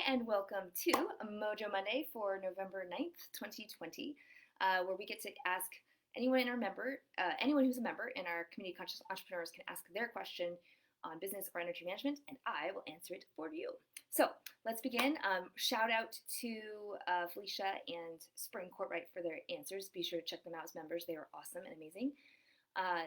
and welcome to Mojo Monday for November 9th, 2020, where we get to ask anyone who's a member in our community conscious entrepreneurs can ask their question on business or energy management, and I will answer it for you. So let's begin. Shout out to Felicia and Spring Courtright for their answers. Be sure to check them out as members. They are awesome and amazing.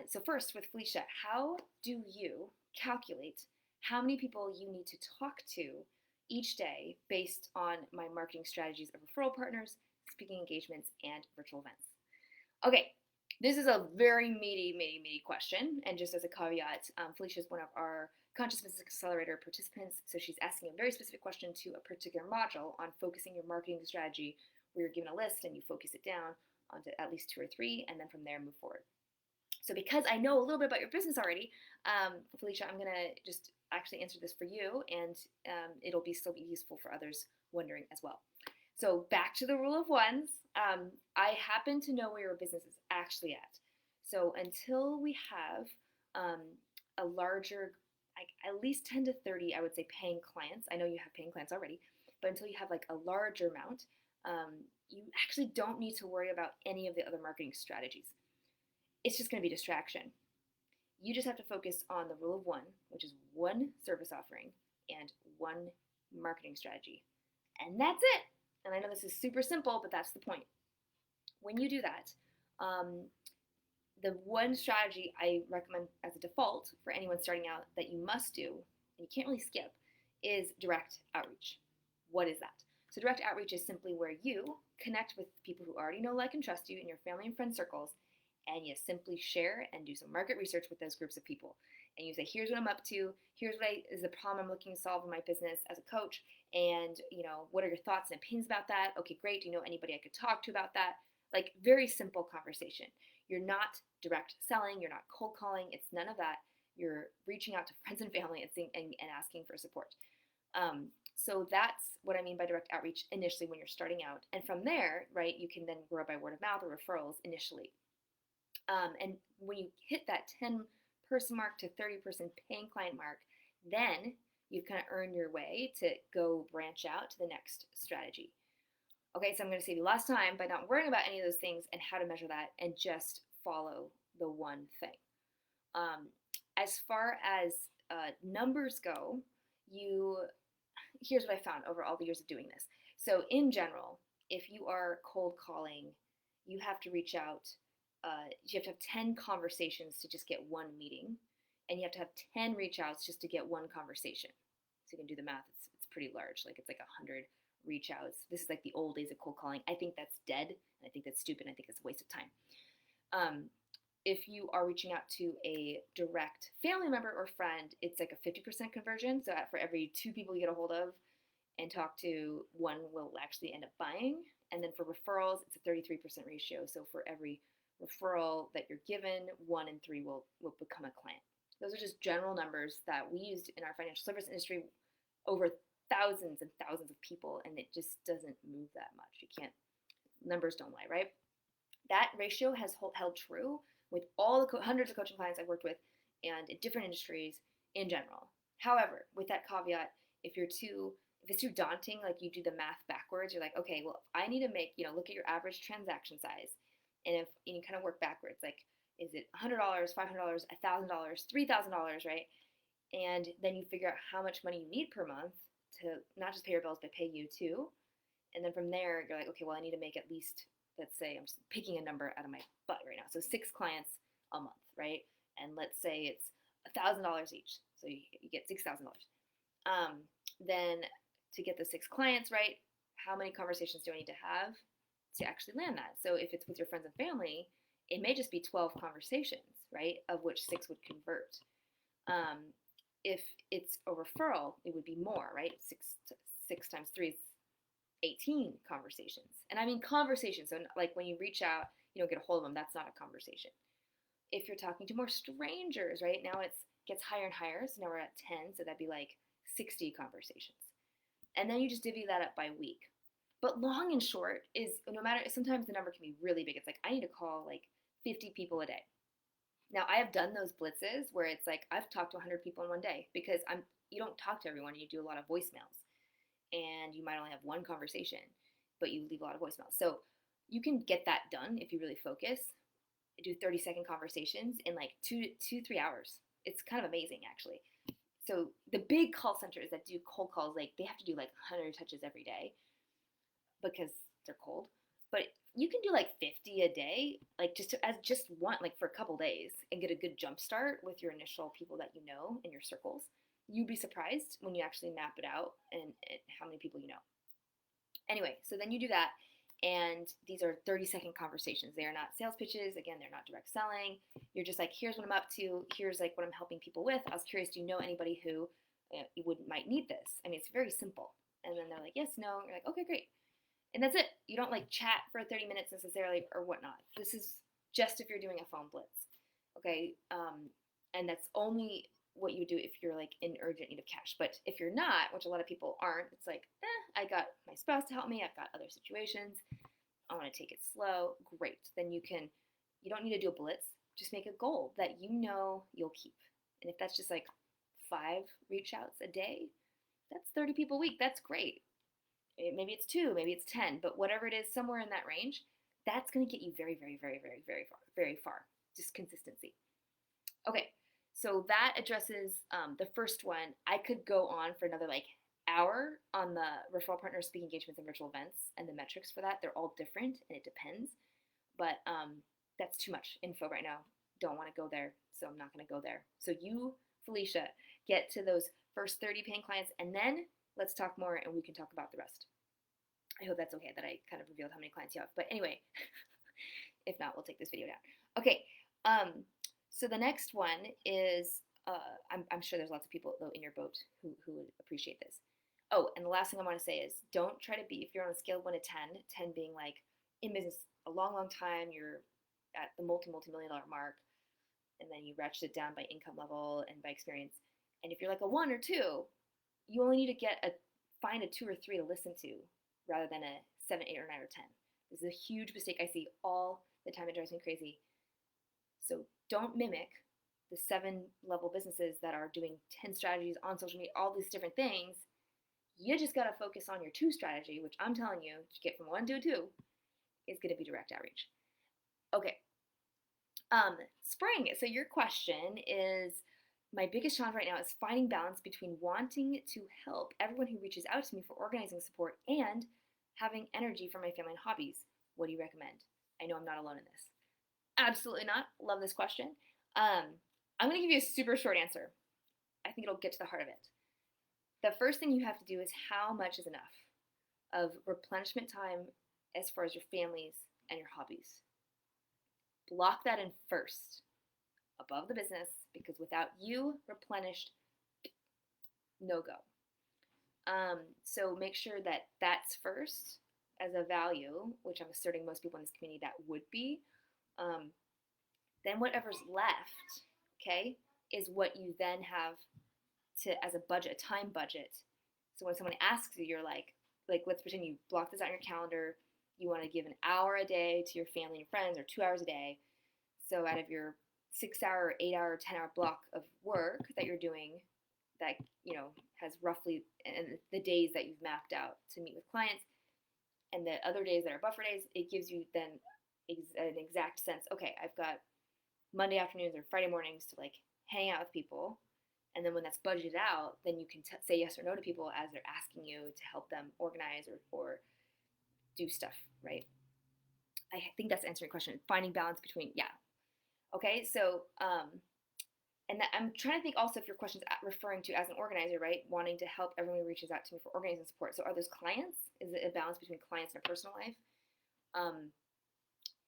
So first with Felicia, how do you calculate how many people you need to talk to each day based on my marketing strategies of referral partners, speaking engagements, and virtual events? Okay, this is a very meaty question. And just as a caveat, Felicia is one of our Conscious Business Accelerator participants. So she's asking a very specific question to a particular module on focusing your marketing strategy, where you're given a list and you focus it down onto at least 2 or 3, and then from there move forward. So because I know a little bit about your business already, Felicia, I'm going to just actually answer this for you, and it'll still be useful for others wondering as well. So back to the rule of ones, I happen to know where your business is actually at. So until we have a larger, like at least 10 to 30, I would say, paying clients. I know you have paying clients already, but until you have like a larger amount, you actually don't need to worry about any of the other marketing strategies. It's just going to be distraction. You just have to focus on the rule of one, which is one service offering and one marketing strategy. And that's it. And I know this is super simple, but that's the point. When you do that, the one strategy I recommend as a default for anyone starting out that you must do, and you can't really skip, is direct outreach. What is that? So direct outreach is simply where you connect with people who already know, like, and trust you in your family and friend circles, and you simply share and do some market research with those groups of people. And you say, here's what I'm up to, here's what is the problem I'm looking to solve in my business as a coach, and what are your thoughts and opinions about that? Okay, great. Do you know anybody I could talk to about that? Like, very simple conversation. You're not direct selling, you're not cold calling, it's none of that. You're reaching out to friends and family and asking for support. So that's what I mean by direct outreach initially when you're starting out. And from there, right, you can then grow by word of mouth or referrals initially. And when you hit that 10-person mark to 30-person paying client mark, then you've kind of earned your way to go branch out to the next strategy. Okay, so I'm going to save you lots of time by not worrying about any of those things and how to measure that, and just follow the one thing. As far as numbers go, here's what I found over all the years of doing this. So in general, if you are cold calling, you have to reach out. You have to have 10 conversations to just get one meeting, and you have to have 10 reach outs just to get one conversation. So you can do the math. It's pretty large. Like, it's like 100 reach outs. This is like the old days of cold calling. I think that's dead. I think that's stupid. I think it's a waste of time. If you are reaching out to a direct family member or friend, it's like a 50% conversion. So for every 2 people you get a hold of and talk to, 1 will actually end up buying. And then for referrals, it's a 33% ratio. So for every referral that you're given, 1 in 3 will become a client. Those are just general numbers that we used in our financial service industry over thousands and thousands of people, and it just doesn't move that much. Numbers don't lie, right? That ratio has held true with all the hundreds of coaching clients I've worked with and in different industries in general. However, with that caveat, if it's too daunting, like you do the math backwards, you're like, okay, well, I need to make, look at your average transaction size. And you kind of work backwards, like, is it $100, $500, $1,000, $3,000, right? And then you figure out how much money you need per month to not just pay your bills, but pay you too. And then from there, you're like, okay, well, I need to make at least, let's say, I'm just picking a number out of my butt right now. So 6 clients a month, right? And let's say it's $1,000 each. So you get $6,000. Then to get the 6 clients, right, how many conversations do I need to have to actually land that? So if it's with your friends and family, it may just be 12 conversations, right, of which 6 would convert. If it's a referral, it would be more, right? 6 times 3 is 18 conversations. And I mean conversations. So like when you reach out, you don't get a hold of them. That's not a conversation. If you're talking to more strangers, right, now it gets higher and higher. So now we're at 10. So that'd be like 60 conversations. And then you just divvy that up by week. But long and short is, no matter, sometimes the number can be really big. It's like, I need to call like 50 people a day. Now, I have done those blitzes where it's like I've talked to 100 people in one day, because you don't talk to everyone. You do a lot of voicemails. and you might only have one conversation, but you leave a lot of voicemails. So you can get that done if you really focus. Do 30-second conversations in like 3 hours. It's kind of amazing, actually. So the big call centers that do cold calls, like they have to do like 100 touches every day because they're cold. But you can do like 50 a day, like just one, like for a couple days, and get a good jump start with your initial people that you know in your circles. You'd be surprised when you actually map it out and how many people you know. Anyway, so then you do that, and these are 30-second conversations. They are not sales pitches. Again, they're not direct selling. You're just like, here's what I'm up to. Here's like what I'm helping people with. I was curious, do you know anybody who might need this? I mean, it's very simple. And then they're like, yes, no. You're like, okay, great. And that's it. You don't like chat for 30 minutes necessarily or whatnot. This is just if you're doing a phone blitz. Okay. And that's only what you do if you're like in urgent need of cash. But if you're not, which a lot of people aren't, it's like, I got my spouse to help me. I've got other situations. I want to take it slow. Great. Then you don't need to do a blitz. Just make a goal that you know you'll keep. And if that's just like 5 reach outs a day, that's 30 people a week. That's great. Maybe it's 2, maybe it's 10, but whatever it is, somewhere in that range, that's going to get you very, very, very, very, very far, very far. Just consistency. Okay, so that addresses the first one. I could go on for another like hour on the referral partner speaking engagements and virtual events and the metrics for that. They're all different and it depends, but that's too much info right now. Don't want to go there, so I'm not going to go there. So you, Felicia, get to those first 30 paying clients, and then let's talk more and we can talk about the rest. I hope that's okay that I kind of revealed how many clients you have. But anyway, if not, we'll take this video down. Okay, so the next one is, I'm sure there's lots of people though in your boat who would appreciate this. Oh, and the last thing I want to say is don't try to be, if you're on a scale of 1 to 10, 10 being like in business a long, long time, you're at the multi-million dollar mark, and then you ratchet it down by income level and by experience. And if you're like a 1 or 2, you only need to find a 2 or 3 to listen to rather than a 7, 8, or 9, or 10. This is a huge mistake I see all the time. It drives me crazy. So don't mimic the 7-level businesses that are doing 10 strategies on social media, all these different things. You just got to focus on your 2 strategy, which I'm telling you, to get from 1 to a 2 is going to be direct outreach. Okay. Spring. So your question is, my biggest challenge right now is finding balance between wanting to help everyone who reaches out to me for organizing support and having energy for my family and hobbies. What do you recommend? I know I'm not alone in this. Absolutely not. Love this question. I'm going to give you a super short answer. I think it'll get to the heart of it. The first thing you have to do is how much is enough of replenishment time as far as your families and your hobbies. Block that in first, above the business, because without you replenished, no go. So make sure that that's first as a value, which I'm asserting most people in this community that would be. Then whatever's left, okay, is what you then have to, as a budget, a time budget. So when someone asks you, you're like let's pretend you block this out in your calendar. You want to give an hour a day to your family and friends, or 2 hours a day. So out of your 6-hour, 8-hour, 10-hour block of work that you're doing, that has roughly, and the days that you've mapped out to meet with clients, and the other days that are buffer days, it gives you then an exact sense. Okay, I've got Monday afternoons or Friday mornings to like hang out with people, and then when that's budgeted out, then you can say yes or no to people as they're asking you to help them organize or do stuff, right? I think that's answering your question. Finding balance between, yeah. Okay, so and that, I'm trying to think also if your question's referring to as an organizer, right? Wanting to help everyone who reaches out to me for organizing support. So are those clients? Is it a balance between clients and a personal life?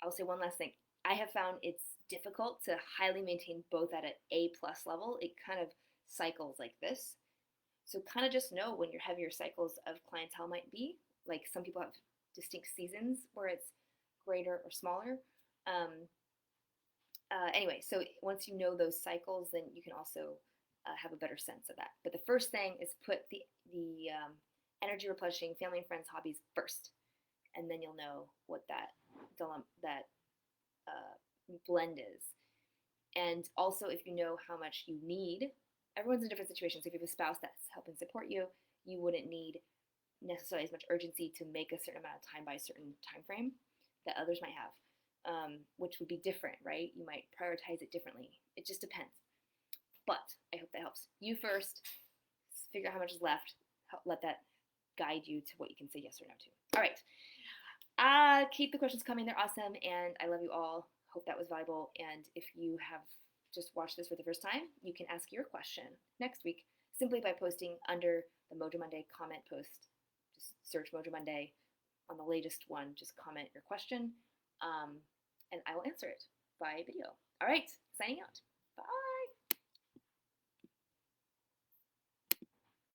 I'll say one last thing. I have found it's difficult to highly maintain both at an A+ level. It kind of cycles like this. So kind of just know when your heavier cycles of clientele might be. Like some people have distinct seasons where it's greater or smaller. Anyway, so once you know those cycles, then you can also have a better sense of that. But the first thing is put the energy replenishing family and friends hobbies first, and then you'll know what that blend is. And also, if you know how much you need, everyone's in different situations. If you have a spouse that's helping support you, you wouldn't need necessarily as much urgency to make a certain amount of time by a certain time frame that others might have, which would be different, right? You might prioritize it differently. It just depends. But I hope that helps. You first, figure out how much is left. Let that guide you to what you can say yes or no to. All right. Keep the questions coming. They're awesome. And I love you all. Hope that was valuable. And if you have just watched this for the first time, you can ask your question next week simply by posting under the Mojo Monday comment post. Just search Mojo Monday on the latest one. Just comment your question, and I will answer it by video. All right, signing out. Bye.